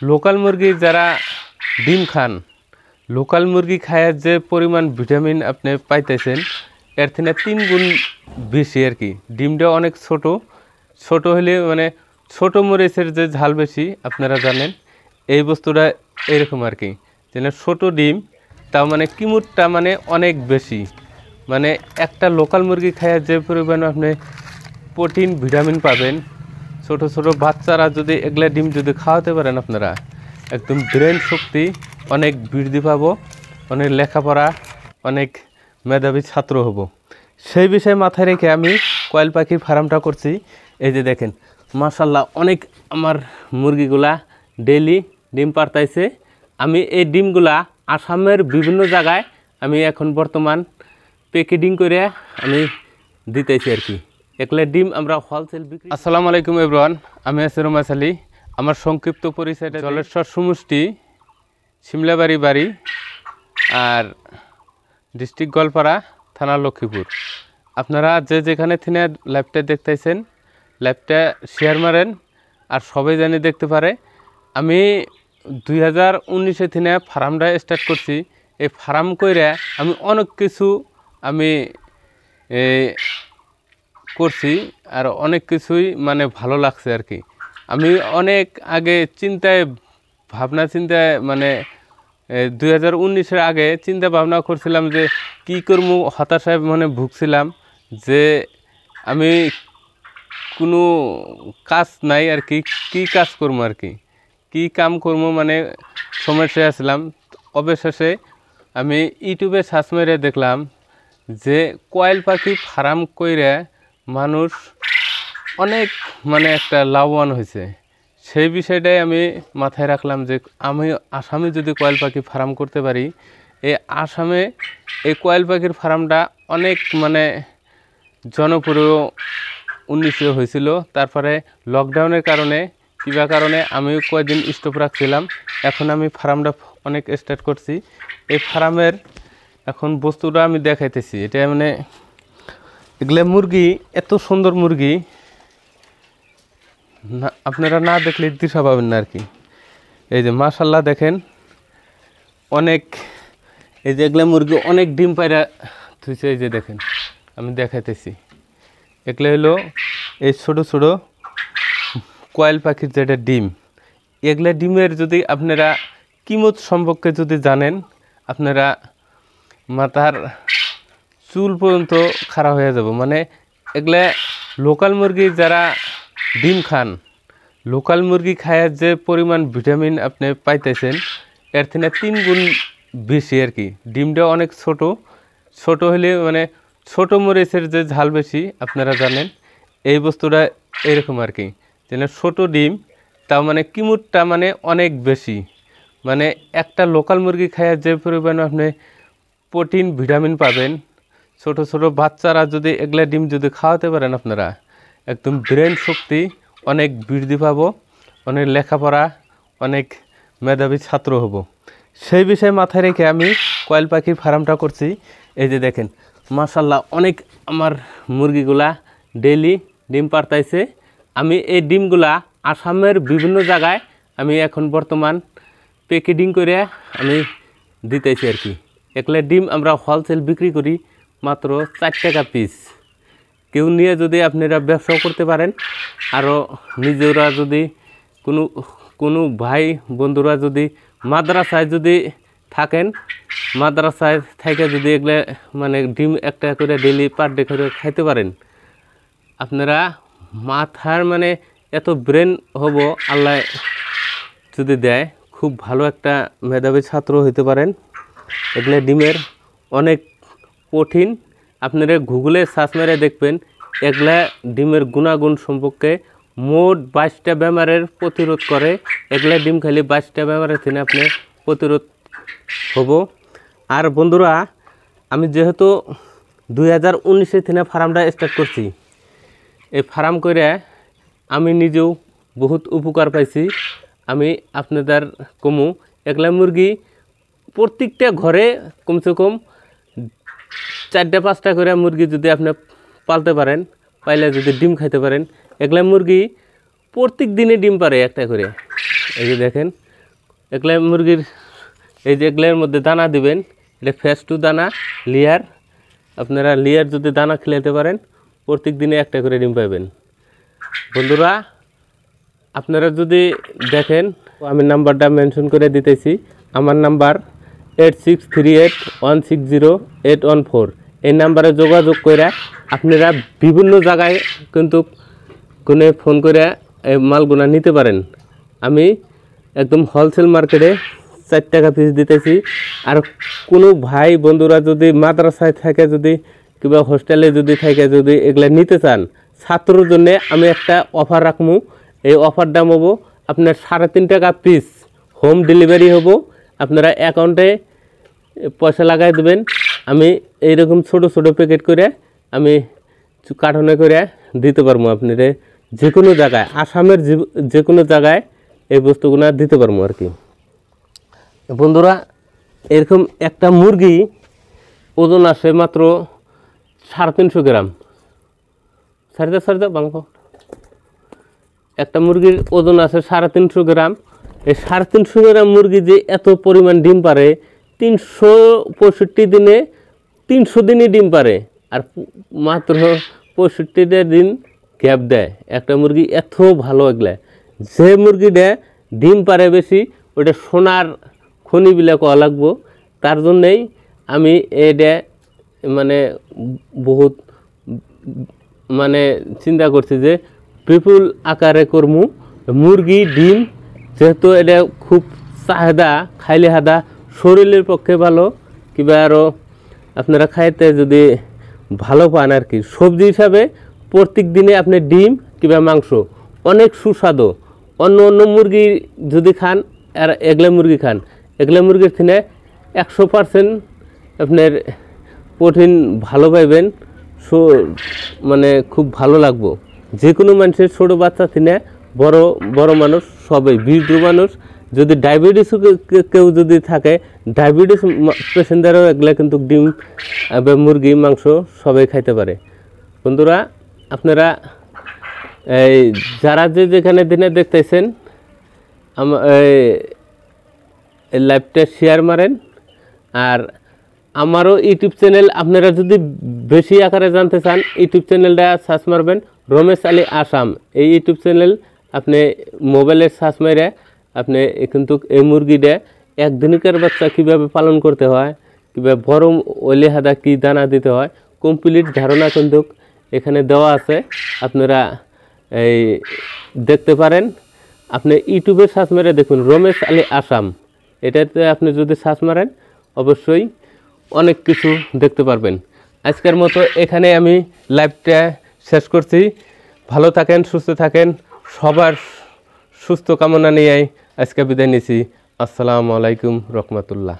Local মুরগি যারা ডিম খান, লোকাল মুরগি খায় যে পরিমাণ ভিটামিন আপনি পাইতেছেন এর থেকে 3 গুণ বেশি আর কি। ডিমটা অনেক ছোট ছোট হলে মানে ছোট মরিচের যে ঝাল বেশি আপনারা জানেন, এই বস্তুটা এরকম আর কি। যেন ছোট ডিম তাও মানে কিমুরটা মানে অনেক বেশি, মানে একটা লোকাল মুরগি খায় যে পরিমাণ আপনি প্রোটিন ভিটামিন পাবেন। ছোট ছোট বাচ্চারা যদি এগুলা ডিম যদি খাওয়াতে পারেন আপনারা, একদম ব্রেন শক্তি অনেক বৃদ্ধি পাবো, অনেক লেখাপড়া অনেক মেধাবী ছাত্র হব। সেই বিষয়ে মাথায় রেখে আমি কয়েল পাখির ফার্মটা করছি। এই যে দেখেন মাশাল্লাহ অনেক আমার মুরগিগুলা ডেইলি ডিম পারতাইছে। আমি এই ডিমগুলা আসামের বিভিন্ন জায়গায় আমি এখন বর্তমান প্যাকেটিং করে আমি দিতেছি আর কি। এগুলো ডিম আমরা হোলসেল বিক্রি। আসসালামু আলাইকুম এভরিওয়ান, আমি আছি রোমাস আলী। আমার সংক্ষিপ্ত পরিচয়টা জলেশ্বর সমষ্টি, শিমলাবাড়ি বাড়ি, আর ডিস্ট্রিক্ট গোয়ালপাড়া, থানা লক্ষ্মীপুর। আপনারা যে যেখানে থেকে লাইভটা দেখতেছেন লাইভটা শেয়ার মারেন আর সবাই জানি দেখতে পারে। আমি 2019 থেকে ফার্মটা স্টার্ট করছি। এই ফার্ম করে আমি অনেক কিছু আমি করছি আর অনেক কিছুই মানে ভালো লাগছে আর কি। আমি অনেক আগে ভাবনা চিন্তায় মানে 2019-এর আগে চিন্তা ভাবনা করছিলাম যে কি করবো, হতাশায় মানে ভুগছিলাম যে আমি কোনো কাজ নাই আর কি, কী কাজ করবো আর কি, কী কাম করবো মানে সমস্যায় আসলাম। অবশেষে আমি ইউটিউবে সার্চ মেরে দেখলাম যে কয়েল পাখি ফার্ম কইরে মানুষ অনেক মানে একটা লাভবান হয়েছে। সেই বিষয়টাই আমি মাথায় রাখলাম যে আমি আসামে যদি কয়েল পাখি ফার্ম করতে পারি, এই আসামে এই কয়েল পাখির ফার্মটা অনেক মানে জনপ্রিয় উন্নীত হয়েছিল। তারপরে লকডাউনের কারণে কিবা কারণে আমি কয়েকদিন স্টপ রাখছিলাম। এখন আমি ফার্মটা অনেক স্টার্ট করছি। এই ফার্মের এখন বস্তুটা আমি দেখাইতেছি। এটা মানে এগুলো মুরগি, এত সুন্দর মুরগি না আপনারা না দেখলে দিশা পাবেন না আর কি। এই যে মাশাল্লাহ দেখেন অনেক, এই যে এগুলো মুরগি অনেক ডিম পায়রা থুইছে। এই যে দেখেন আমি দেখাইতেছি, এগুলো হলো এই ছোটো ছোটো কয়েল পাখির যেটা ডিম। এগুলা ডিমের যদি আপনারা কিমত সম্পর্কে যদি জানেন, আপনারা মাথার চুল পর্যন্ত খারাপ হয়ে যাব। মানে এগুলা লোকাল মুরগি যারা ডিম খান, লোকাল মুরগি খায় যে পরিমাণ ভিটামিন আপনি পাইতেছেন এর থেকে 3 গুণ বেশি আর কি। ডিমটা অনেক ছোট ছোট হলে মানে ছোট মরিচের যে ঝাল বেশি আপনারা জানেন, এই বস্তুটা এরকম আর কি। যেন ছোট ডিম তাও মানে কিমুরটা মানে অনেক বেশি, মানে একটা লোকাল মুরগি খায় যে পরিমাণ আপনি প্রোটিন ভিটামিন পাবেন। ছোট ছোট বাচ্চারা যদি এগুলা ডিম যদি খাওয়াতে পারেন আপনারা, একদম ব্রেন শক্তি অনেক বৃদ্ধি পাবো, অনেক লেখাপড়া অনেক মেধাবী ছাত্র হব। সেই বিষয়ে মাথায় রেখে আমি কয়েল পাখির ফার্মটা করছি। এই যে দেখেন মাশাল্লাহ অনেক আমার মুরগিগুলা ডেইলি ডিম পারতাইছে। আমি এই ডিমগুলা আসামের বিভিন্ন জায়গায় আমি এখন বর্তমান প্যাকেটিং করে আমি দিতেছি আর কি। এগুলো ডিম আমরা হোলসেল বিক্রি করি মাত্র 4 টাকা পিস। কেউ নিয়ে যদি আপনারা ব্যবসাও করতে পারেন, আরও নিজেরা যদি কোনো ভাই বন্ধুরা যদি মাদ্রাসায় যদি থাকেন, মাদ্রাসায় থেকে যদি এগুলো মানে ডিম একটা করে ডেইলি পার ডে করে খাইতে পারেন, আপনারা মাথার মানে এত ব্রেন হব আল্লাহ যদি দেয়, খুব ভালো একটা মেধাবী ছাত্র হইতে পারেন। এগুলো ডিমের অনেক প্রোটিন, আপনারা গুগলে সার্চ মেরে দেখবেন এগুলা ডিমের গুণাগুণ সম্পর্কে। মোট 22টা বেমারের প্রতিরোধ করে। এগুলা ডিম খালি 22টা বেমারের থেকে আপনি প্রতিরোধ হব। আর বন্ধুরা, আমি যেহেতু 2019 থেকে ফার্মটা স্টার্ট করছি, এই ফার্ম করে আমি নিজেও বহুত উপকার পাইছি। আমি আপনাদের কমু এগুলা মুরগি প্রত্যেকটা ঘরে কমসে কম 4-5টা করে মুরগি যদি আপনি পালতে পারেন, পাইলে যদি ডিম খাইতে পারেন, এগুলা মুরগি প্রত্যেক দিনে ডিম পারে একটা করে। এই যে দেখেন এগুলা মুরগির এই যে এগুলোর মধ্যে দানা দিবেন, এটা ফেস টু দানা লেয়ার। আপনারা লেয়ার যদি দানা খেলাতে পারেন প্রত্যেক দিনে একটা করে ডিম পাবেন। বন্ধুরা আপনারা যদি দেখেন, আমি নাম্বারটা মেনশন করে দিতেছি। আমার নাম্বার 8638160814। এই নাম্বারে যোগাযোগ করে আপনারা বিভিন্ন জায়গায় কিন্তু কোনে ফোন করে এই মালগুনা নিতে পারেন। আমি একদম হোলসেল মার্কেটে 4 টাকা পিস দিতেছি। আর কোনো ভাই বন্ধুরা যদি মাদ্রাসায় থাকে, যদি কিংবা হোস্টেলে যদি থাকে, যদি এগুলা নিতে চান, ছাত্রর জন্য আমি একটা অফার রাখবো। এই অফারটা হবো আপনার 3.5 টাকা পিস, হোম ডেলিভারি হবো। আপনারা অ্যাকাউন্টে পয়সা লাগাই দেবেন। আমি এইরকম ছোট ছোট প্যাকেট করে আমি কার্টনে করে দিতে পারবো আপনাদের যে কোনো জায়গায়, আসামের যে কোনো জায়গায় এই বস্তুগুলো দিতে পারবো আর কি। বন্ধুরা এরকম একটা মুরগি ওজন আসে মাত্র 350 গ্রাম। সারিদা বাংলা একটা মুরগির ওজন আছে 350 গ্রাম। এই 350 গ্রাম মুরগি যে এত পরিমাণ ডিম পারে, 365 দিনে 300 দিনই ডিম পারে, আর মাত্র 65 দিন গ্যাপ দেয়। একটা মুরগি এত ভালো এগুলা, যে মুরগিটা ডিম পারে বেশি ওটা সোনার খনি বিলা কওয়া লাগবো। তার জন্যেই আমি এটা মানে বহুত মানে চিন্তা করছি যে বিপুল আকারে করমু মুরগি ডিম, যেহেতু এটা খুব চাহিদা, খাইলে হাদা শরীরের পক্ষে ভালো, কিংবা আরও আপনারা খাইতে যদি ভালো পান আর কি। সবজি হিসাবে প্রত্যেক দিনে আপনি ডিম কিংবা মাংস অনেক সুস্বাদু। অন্য অন্য মুরগি যদি খান আর এগলা মুরগি খান, এগলা মুরগির থেকে 100% আপনার প্রোটিন ভালো পাইবেন, মানে খুব ভালো লাগবো। যে কোনো মানুষের ছোটো বাচ্চা থেকে বড় বড় মানুষ সবাই, বৃদ্ধ মানুষ, যদি ডায়াবেটিস কেউ যদি থাকে, ডায়াবেটিস পেশেন্টদেরও এগুলা কিন্তু ডিম মুরগি মাংস সবাই খাইতে পারে। বন্ধুরা আপনারা এই যারা যেখানে দিনে দেখতেছেন এই লাইভটা শেয়ার মারেন। আর আমারও ইউটিউব চ্যানেল আপনারা যদি বেশি আকারে জানতে চান, ইউটিউব চ্যানেলটা সার্চ মারবেন রমেশ আলী আসাম। এই ইউটিউব চ্যানেল আপনি মোবাইলের সার্চ মারে আপনি কিন্তু এই মুরগিটা একদিনকার বাচ্চা কীভাবে পালন করতে হয়, কীভাবে বড় ওলে হাদা কী দানা দিতে হয়, কমপ্লিট ধারণা কিন্তু এখানে দেওয়া আছে। আপনারা এই দেখতে পারেন। আপনি ইউটিউবে সার্চ মেরে দেখুন রমেশ আলী আসাম। এটাতে আপনি যদি সার্চ মারেন অবশ্যই অনেক কিছু দেখতে পারবেন। আজকের মতো এখানে আমি লাইভটা শেষ করছি। ভালো থাকেন, সুস্থ থাকেন, সবার সুস্থ কামনা নিয়েই আজকে বিদায় নিছি। আসসালামু আলাইকুম রহমতুল্লাহ।